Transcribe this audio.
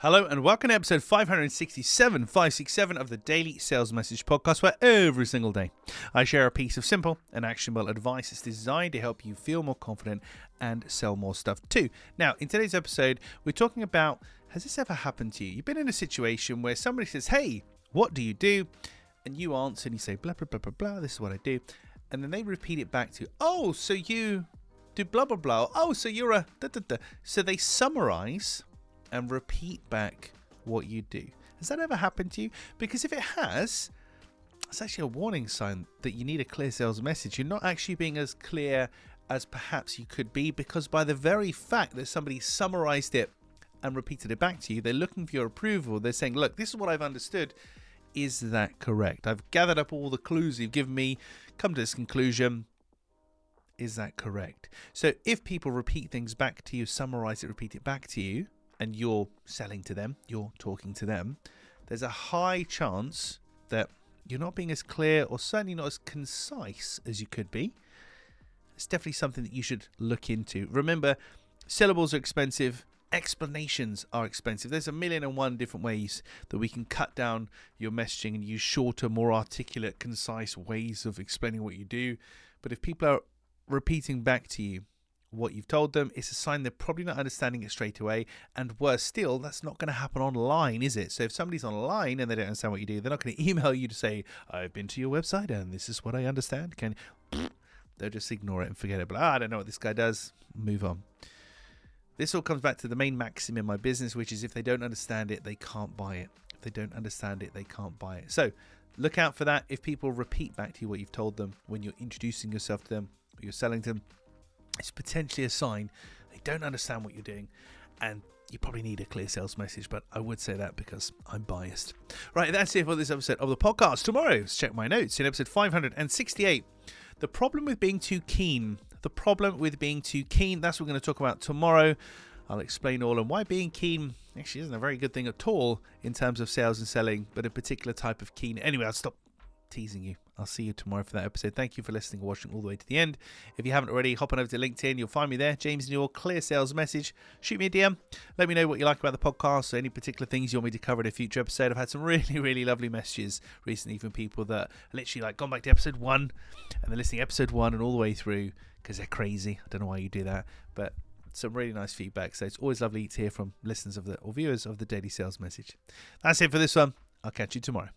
Hello and welcome to episode 567 of the Daily Sales Message Podcast, where every single day I share a piece of simple and actionable advice that's designed to help you feel more confident and sell more stuff too. Now, in today's episode, we're talking about, has this ever happened to you? You've been in a situation where somebody says, hey, what do you do? And you answer and you say, blah, blah, blah, blah, blah, this is what I do. And then they repeat it back to you. Oh, so you do blah, blah, blah. Oh, so you're a da, da, da. So they summarize and repeat back what you do. Has that ever happened to you? Because if it has, it's actually a warning sign that you need a clear sales message. You're not actually being as clear as perhaps you could be, because by the very fact that somebody summarized it and repeated it back to you, they're looking for your approval. They're saying, look, this is what I've understood. Is that correct? I've gathered up all the clues you've given me, come to this conclusion. Is that correct? So if people repeat things back to you, summarize it, repeat it back to you, and you're selling to them, you're talking to them, there's a high chance that you're not being as clear or certainly not as concise as you could be. It's definitely something that you should look into. Remember, syllables are expensive, explanations are expensive. There's 1,000,001 different ways that we can cut down your messaging and use shorter, more articulate, concise ways of explaining what you do. But if people are repeating back to you what you've told them, it's a sign they're probably not understanding it straight away. And worse still, that's not going to happen online, is it? So if somebody's online and they don't understand what you do, they're not going to email you to say, I've been to your website and this is what I understand. They'll just ignore it and forget it. But I don't know what this guy does. Move on. This all comes back to the main maxim in my business, which is if they don't understand it, they can't buy it. If they don't understand it, they can't buy it. So look out for that. If people repeat back to you what you've told them when you're introducing yourself to them, or you're selling to them, it's potentially a sign they don't understand what you're doing, and you probably need a clear sales message. But I would say that because I'm biased. Right, that's it for this episode of the podcast. Tomorrow, let's check my notes in episode 568. The problem with being too keen. The problem with being too keen. That's what we're going to talk about tomorrow. I'll explain all and why being keen actually isn't a very good thing at all in terms of sales and selling, but a particular type of keen. Anyway, I'll stop teasing you. I'll see you tomorrow for that episode. Thank you for listening and watching all the way to the end. If you haven't already, hop on over to LinkedIn. You'll find me there, James Newell, Clear Sales Message. Shoot me a DM. Let me know what you like about the podcast or any particular things you want me to cover in a future episode. I've had some really, really lovely messages recently from people that literally like gone back to episode 1 and they're listening to episode 1 and all the way through because they're crazy. I don't know why you do that, but some really nice feedback. So it's always lovely to hear from listeners of or viewers of the Daily Sales Message. That's it for this one. I'll catch you tomorrow.